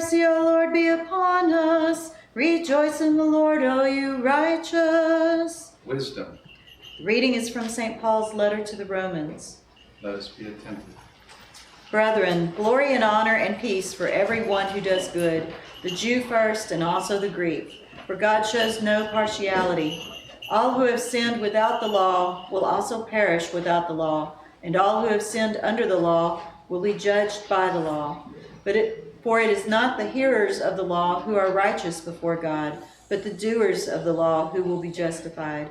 mercy, O Lord, be upon us. Rejoice in the Lord, O you righteous. Wisdom. The reading is from St. Paul's letter to the Romans. Let us be attentive. Brethren, glory and honor and peace for everyone who does good, the Jew first and also the Greek. For God shows no partiality. All who have sinned without the law will also perish without the law, and all who have sinned under the law will be judged by the law. For it is not the hearers of the law who are righteous before God, but the doers of the law who will be justified.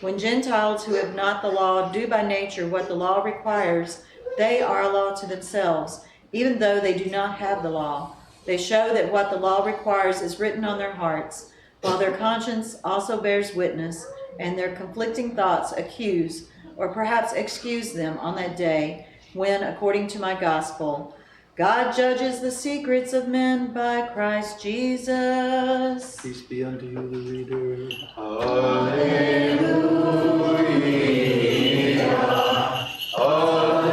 When Gentiles who have not the law do by nature what the law requires, they are a law to themselves, even though they do not have the law. They show that what the law requires is written on their hearts, while their conscience also bears witness, and their conflicting thoughts accuse, or perhaps excuse them on that day, when, according to my gospel, God judges the secrets of men by Christ Jesus. Peace be unto you, the reader. Hallelujah. Hallelujah.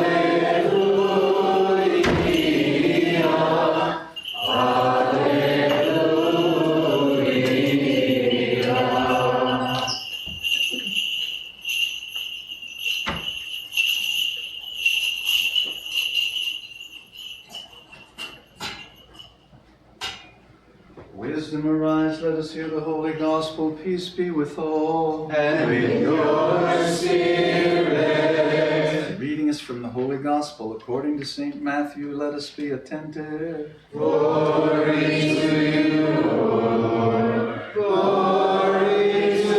Wisdom arise, let us hear the holy gospel. Peace be with all. And with your spirit. The reading is from the holy gospel according to St. Matthew. Let us be attentive. Glory to you, Lord. Glory to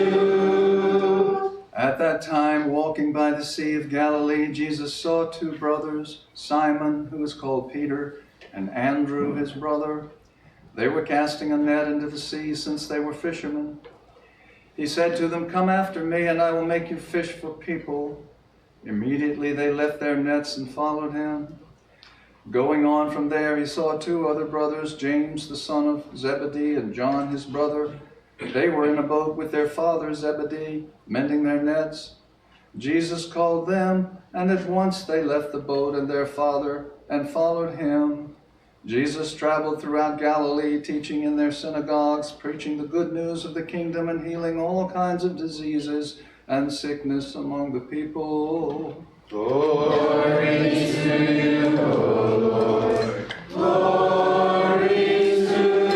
you. At that time, walking by the Sea of Galilee, Jesus saw two brothers, Simon, who was called Peter, and Andrew, his brother. They were casting a net into the sea, since they were fishermen. He said to them, "Come after me, and I will make you fish for people." Immediately they left their nets and followed him. Going on from there, he saw two other brothers, James the son of Zebedee and John his brother. They were in a boat with their father Zebedee, mending their nets. Jesus called them, and at once they left the boat and their father and followed him. Jesus traveled throughout Galilee, teaching in their synagogues, preaching the good news of the kingdom, and healing all kinds of diseases and sickness among the people. Glory to you, O Lord. Glory to you.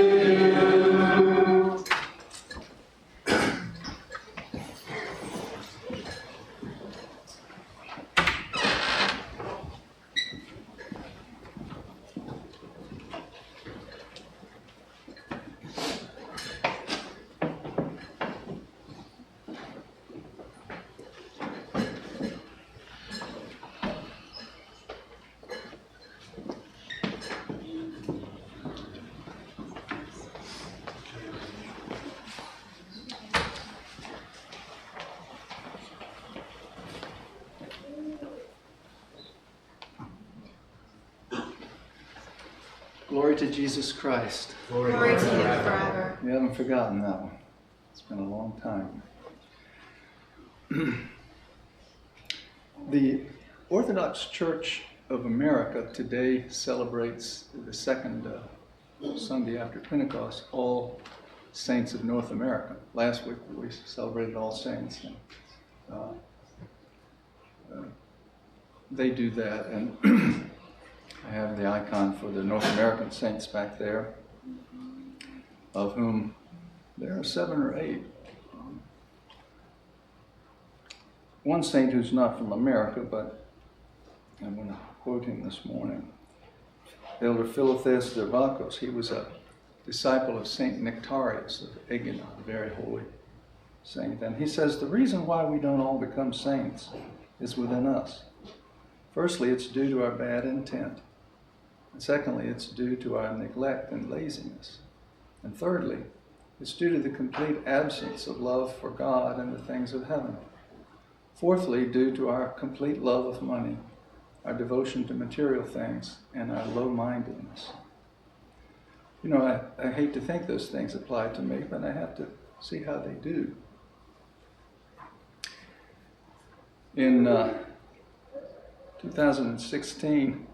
Glory to Jesus Christ. Glory to you forever. You haven't forgotten that one. It's been a long time. The Orthodox Church of America today celebrates the second Sunday after Pentecost, All Saints of North America. Last week we celebrated All Saints. They do that, and I have the icon for the North American saints back there, of whom there are 7 or 8. One saint who's not from America, but I'm going to quote him this morning. Elder Philotheus Dervakos, he was a disciple of Saint Nectarius of Egina, a very holy saint. And he says, the reason why we don't all become saints is within us. Firstly, it's due to our bad intent. And secondly, it's due to our neglect and laziness. And thirdly, it's due to the complete absence of love for God and the things of heaven. Fourthly, due to our complete love of money, our devotion to material things, and our low-mindedness. You know, I hate to think those things apply to me, but I have to see how they do. In 2016,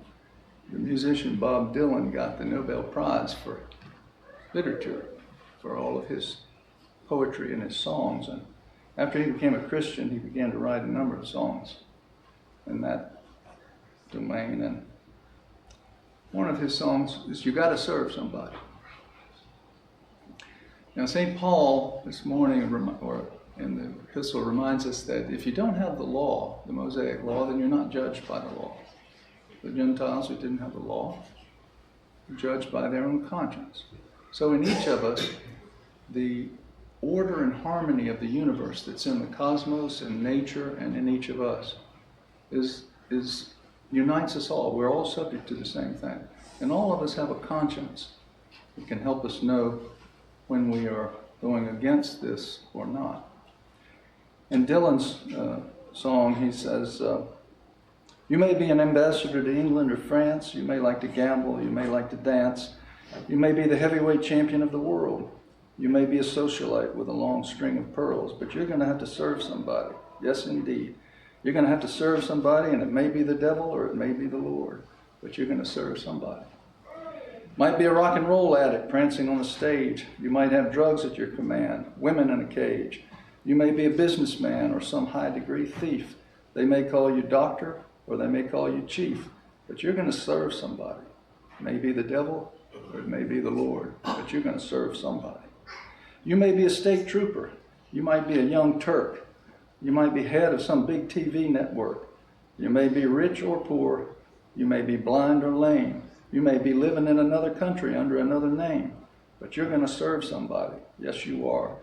the musician Bob Dylan got the Nobel Prize for literature for all of his poetry and his songs. And after he became a Christian, he began to write a number of songs in that domain. And one of his songs is "You Gotta Serve Somebody." Now, St. Paul this morning, or in the epistle, reminds us that if you don't have the law, the Mosaic law, then you're not judged by the law. The Gentiles who didn't have the law were judged by their own conscience. So in each of us, the order and harmony of the universe that's in the cosmos and nature and in each of us unites us all. We're all subject to the same thing. And all of us have a conscience that can help us know when we are going against this or not. In Dylan's song, he says, you may be an ambassador to England or France, you may like to gamble, you may like to dance, you may be the heavyweight champion of the world, you may be a socialite with a long string of pearls, but you're going to have to serve somebody. Yes, indeed. You're going to have to serve somebody, and it may be the devil or it may be the Lord, but you're going to serve somebody. Might be a rock and roll addict prancing on the stage. You might have drugs at your command, women in a cage. You may be a businessman or some high-degree thief. They may call you doctor or they may call you chief, but you're going to serve somebody. It may be the devil or it may be the Lord, but you're going to serve somebody. You may be a state trooper. You might be a young Turk. You might be head of some big TV network. You may be rich or poor. You may be blind or lame. You may be living in another country under another name, but you're going to serve somebody. Yes, you are.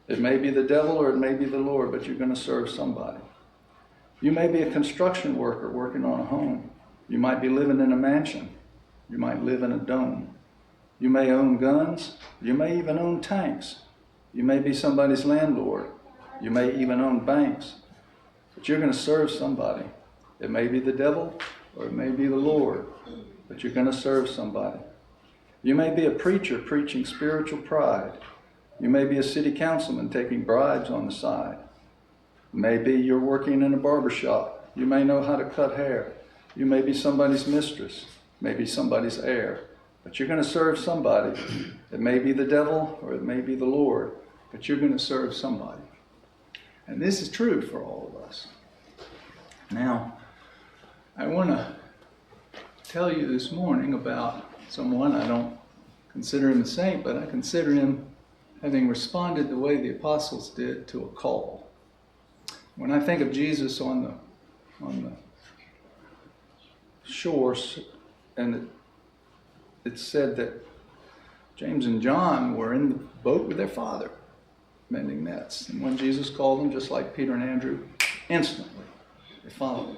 It may be the devil or it may be the Lord, but you're going to serve somebody. You may be a construction worker working on a home. You might be living in a mansion. You might live in a dome. You may own guns. You may even own tanks. You may be somebody's landlord. You may even own banks, but you're going to serve somebody. It may be the devil or it may be the Lord, but you're going to serve somebody. You may be a preacher preaching spiritual pride. You may be a city councilman taking bribes on the side. Maybe you're working in a barbershop. You may know how to cut hair. You may be somebody's mistress, maybe somebody's heir, but you're going to serve somebody. It may be the devil or it may be the Lord, but you're going to serve somebody. And this is true for all of us. Now, I want to tell you this morning about someone. I don't consider him a saint, but I consider him having responded the way the apostles did to a call. When I think of Jesus on the shores, and it's said that James and John were in the boat with their father, mending nets. And when Jesus called them, just like Peter and Andrew, instantly they followed him.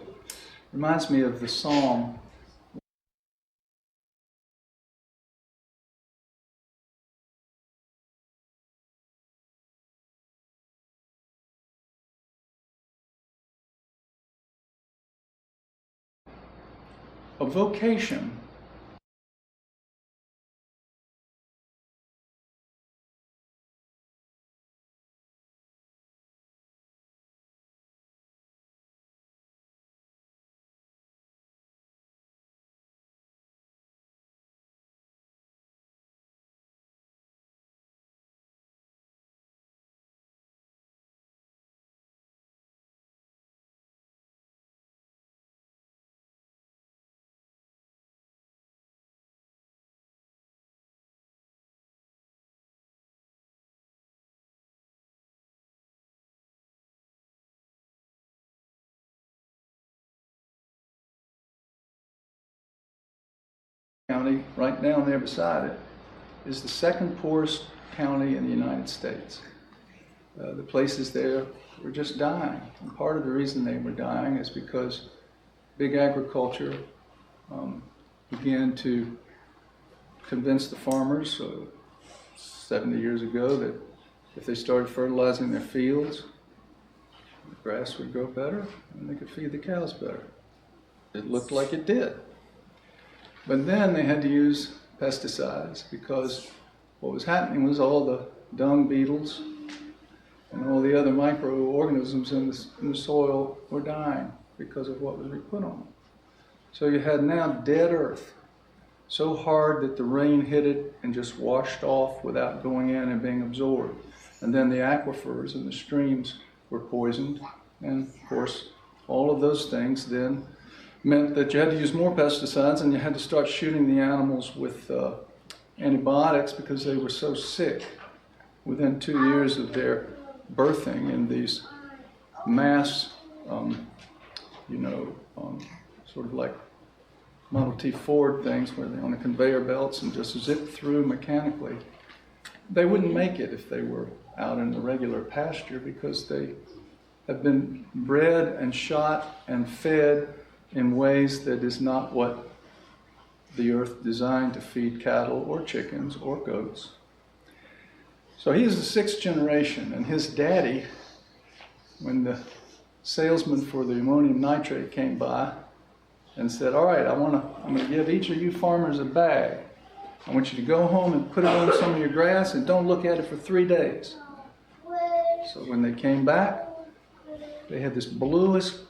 Reminds me of the psalm. A vocation County, right down there beside it, is the second poorest county in the United States. The places there were just dying. And part of the reason they were dying is because big agriculture began to convince the farmers 70 years ago that if they started fertilizing their fields, the grass would grow better and they could feed the cows better. It looked like it did. But then they had to use pesticides because what was happening was all the dung beetles and all the other microorganisms in the soil were dying because of what was being put on them. So you had now dead earth, so hard that the rain hit it and just washed off without going in and being absorbed. And then the aquifers and the streams were poisoned. And of course, all of those things then meant that you had to use more pesticides, and you had to start shooting the animals with antibiotics because they were so sick within 2 years of their birthing in these mass, sort of like Model T Ford things where they're on the conveyor belts and just zip through mechanically. They wouldn't make it if they were out in the regular pasture because they have been bred and shot and fed in ways that is not what the earth designed to feed cattle or chickens or goats. So he is the sixth generation, and his daddy, when the salesman for the ammonium nitrate came by and said, all right, I'm going to give each of you farmers a bag. I want you to go home and put it on some of your grass and don't look at it for 3 days. So when they came back, they had this bluest,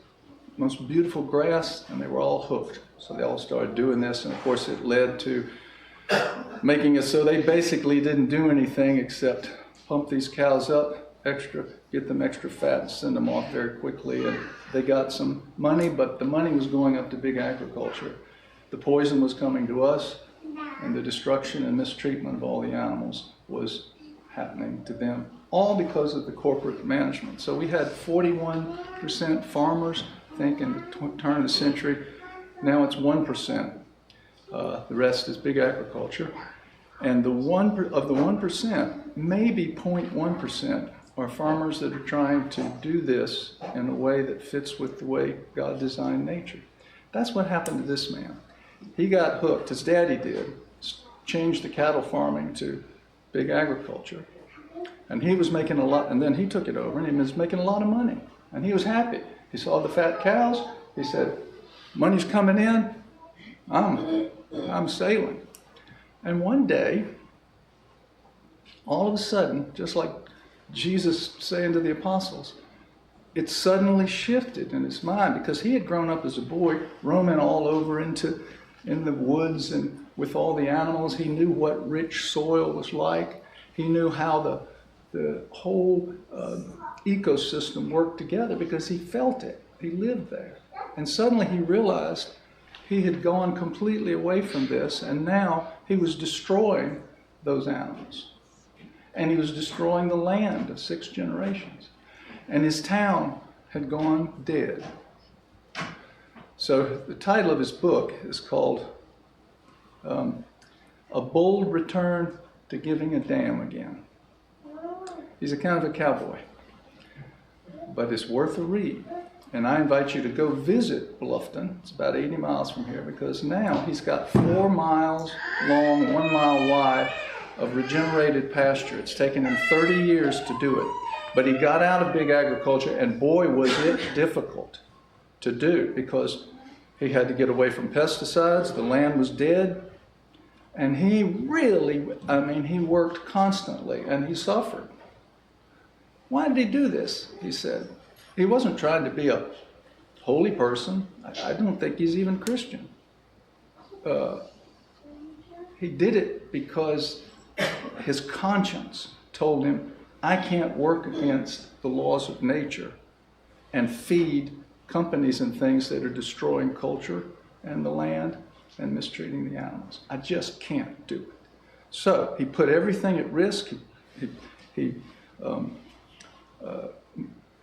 most beautiful grass, and they were all hooked. So they all started doing this, and of course it led to making it so they basically didn't do anything except pump these cows up extra, get them extra fat, and send them off very quickly. And they got some money, but the money was going up to big agriculture. The poison was coming to us, and the destruction and mistreatment of all the animals was happening to them, all because of the corporate management. So we had 41% farmers, I think, in the turn of the century. Now it's 1%. The rest is big agriculture. And the 1%, maybe 0.1%, are farmers that are trying to do this in a way that fits with the way God designed nature. That's what happened to this man. He got hooked, his daddy did, changed the cattle farming to big agriculture. And he was making a lot, and then he took it over, and he was making a lot of money. And he was happy. He saw the fat cows. He said, money's coming in. I'm sailing. And one day, all of a sudden, just like Jesus saying to the apostles, it suddenly shifted in his mind, because he had grown up as a boy roaming all over in the woods and with all the animals. He knew what rich soil was like. He knew how the whole ecosystem worked together because he felt it. He lived there. And suddenly he realized he had gone completely away from this, and now he was destroying those animals. And he was destroying the land of 6 generations. And his town had gone dead. So the title of his book is called A Bold Return to Giving a Damn Again. He's a kind of a cowboy, but it's worth a read. And I invite you to go visit Bluffton. It's about 80 miles from here, because now he's got 4 miles long, 1 mile wide of regenerated pasture. It's taken him 30 years to do it. But he got out of big agriculture, and boy, was it difficult to do, because he had to get away from pesticides. The land was dead. And he really, he worked constantly, and he suffered. Why did he do this? He said. He wasn't trying to be a holy person. I don't think he's even Christian. He did it because his conscience told him, I can't work against the laws of nature and feed companies and things that are destroying culture and the land and mistreating the animals. I just can't do it. So he put everything at risk.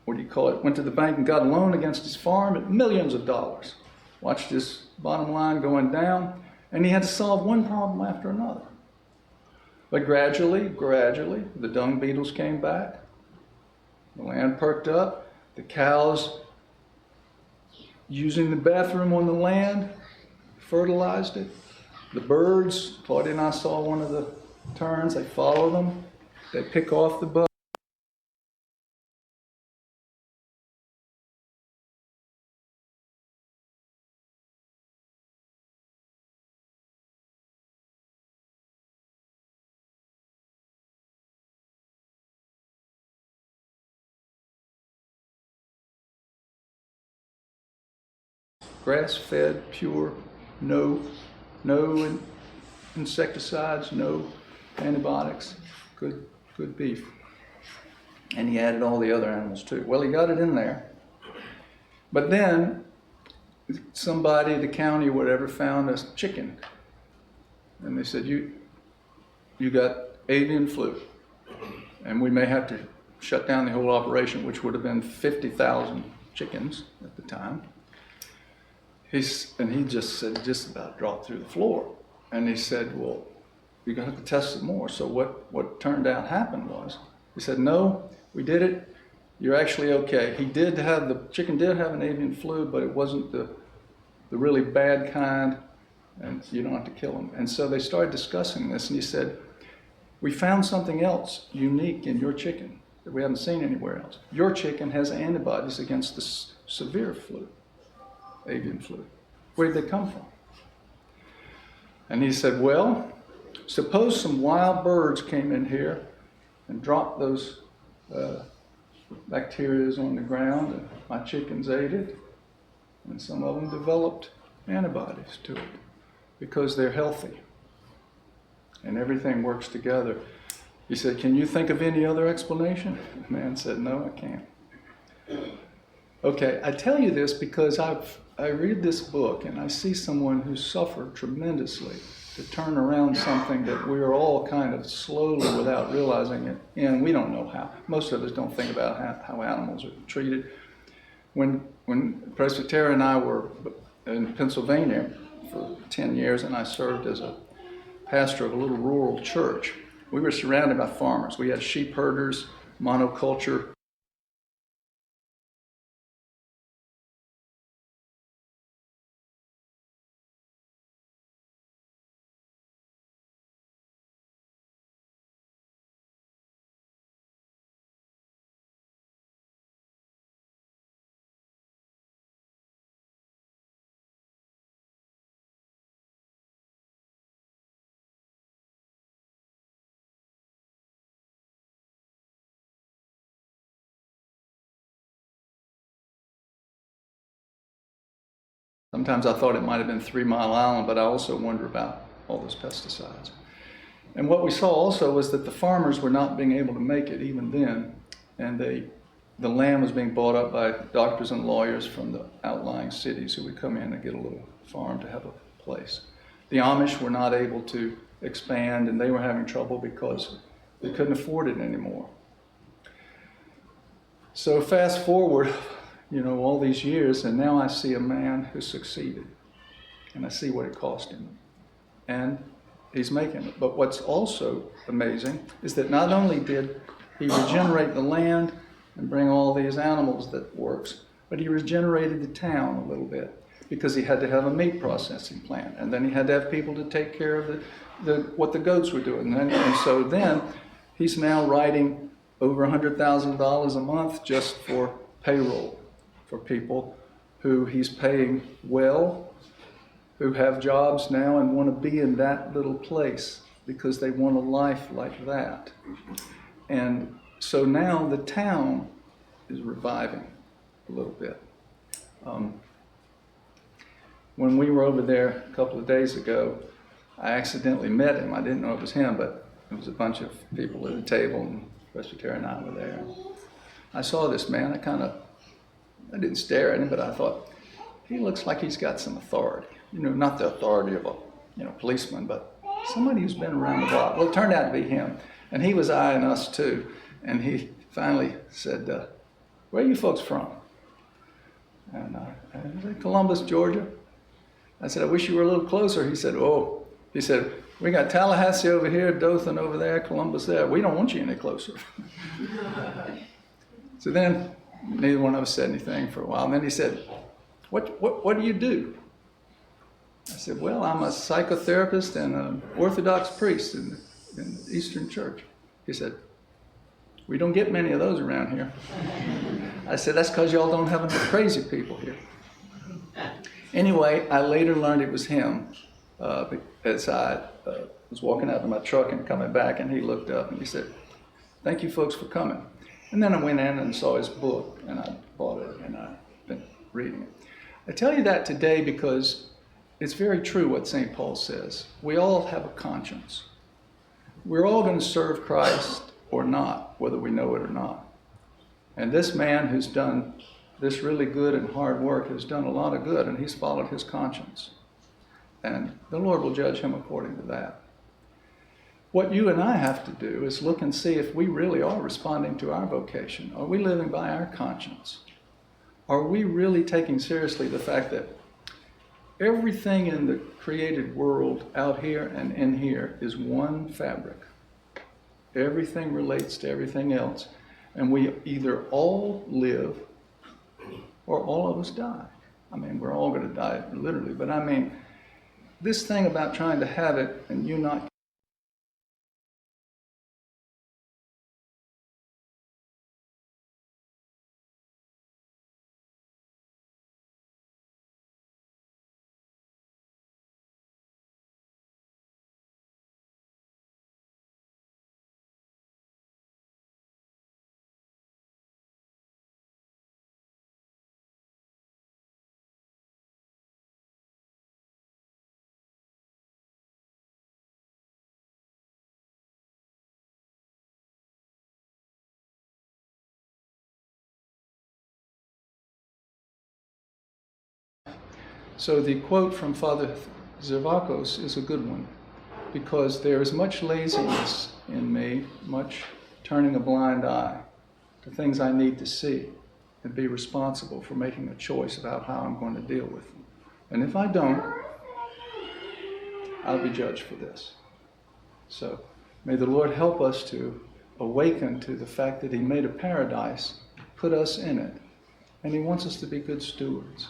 Went to the bank and got a loan against his farm at millions of dollars. Watched his bottom line going down, and he had to solve one problem after another. But gradually, the dung beetles came back. The land perked up. The cows, using the bathroom on the land, fertilized it. The birds, Claudia and I saw one of the terns, they follow them. They pick off the bugs. grass-fed, pure, no insecticides, no antibiotics, good beef. And he added all the other animals too. Well, he got it in there. But then somebody, the county or whatever, found a chicken. And they said, you got avian flu. And we may have to shut down the whole operation, which would have been 50,000 chickens at the time. He just said, just about dropped through the floor. And he said, well, you're going to have to test some more. So what turned out happened was, he said, no, we did it. You're actually okay. The chicken did have an avian flu, but it wasn't the really bad kind, and you don't have to kill them. And so they started discussing this, and he said, we found something else unique in your chicken that we haven't seen anywhere else. Your chicken has antibodies against the severe flu, avian flu. Where did they come from? And he said, well, suppose some wild birds came in here and dropped those bacteria on the ground, and my chickens ate it, and some of them developed antibodies to it because they're healthy and everything works together. He said, can you think of any other explanation? The man said, no, I can't. Okay, I tell you this because I read this book and I see someone who suffered tremendously to turn around something that we're all kind of slowly, without realizing it, and we don't know how. Most of us don't think about how animals are treated. When Presbyterian and I were in Pennsylvania for 10 years, and I served as a pastor of a little rural church, we were surrounded by farmers. We had sheep herders, monoculture. Sometimes I thought it might have been 3 Mile Island, but I also wonder about all those pesticides. And what we saw also was that the farmers were not being able to make it even then, and the land was being bought up by doctors and lawyers from the outlying cities who would come in and get a little farm to have a place. The Amish were not able to expand, and they were having trouble because they couldn't afford it anymore. So fast forward, all these years, and now I see a man who succeeded, and I see what it cost him, and he's making it. But what's also amazing is that not only did he regenerate the land and bring all these animals that works, but he regenerated the town a little bit, because he had to have a meat processing plant, and then he had to have people to take care of what the goats were doing, and so then he's now writing over $100,000 a month just for payroll for people who he's paying well, who have jobs now and want to be in that little place because they want a life like that. And so now the town is reviving a little bit. When we were over there a couple of days ago, I accidentally met him. I didn't know it was him, but it was a bunch of people at the table, and Presbyterian and I were there. I saw this man. I didn't stare at him, but I thought, he looks like he's got some authority. Not the authority of a policeman, but somebody who's been around the block. Well, it turned out to be him, and he was eyeing us too. And he finally said, where are you folks from? And I said, Columbus, Georgia. I said, I wish you were a little closer. He said, we got Tallahassee over here, Dothan over there, Columbus there. We don't want you any closer. So then neither one of us said anything for a while. And then he said, what do you do? I said, well, I'm a psychotherapist and an Orthodox priest in the Eastern Church. He said, we don't get many of those around here. I said, that's because y'all don't have enough crazy people here. Anyway, I later learned it was him as I was walking out to my truck and coming back, and he looked up and he said, thank you folks for coming. And then I went in and saw his book, and I bought it, and I've been reading it. I tell you that today because it's very true what St. Paul says. We all have a conscience. We're all going to serve Christ or not, whether we know it or not. And this man who's done this really good and hard work has done a lot of good, and he's followed his conscience. And the Lord will judge him according to that. What you and I have to do is look and see if we really are responding to our vocation. Are we living by our conscience? Are we really taking seriously the fact that everything in the created world out here and in here is one fabric? Everything relates to everything else. And we either all live or all of us die. I mean, we're all going to die literally, but I mean, this thing about trying to have it and you not. So the quote from Father Zervakos is a good one, because there is much laziness in me, much turning a blind eye to things I need to see and be responsible for making a choice about how I'm going to deal with them. And if I don't, I'll be judged for this. So may the Lord help us to awaken to the fact that He made a paradise, put us in it, and He wants us to be good stewards.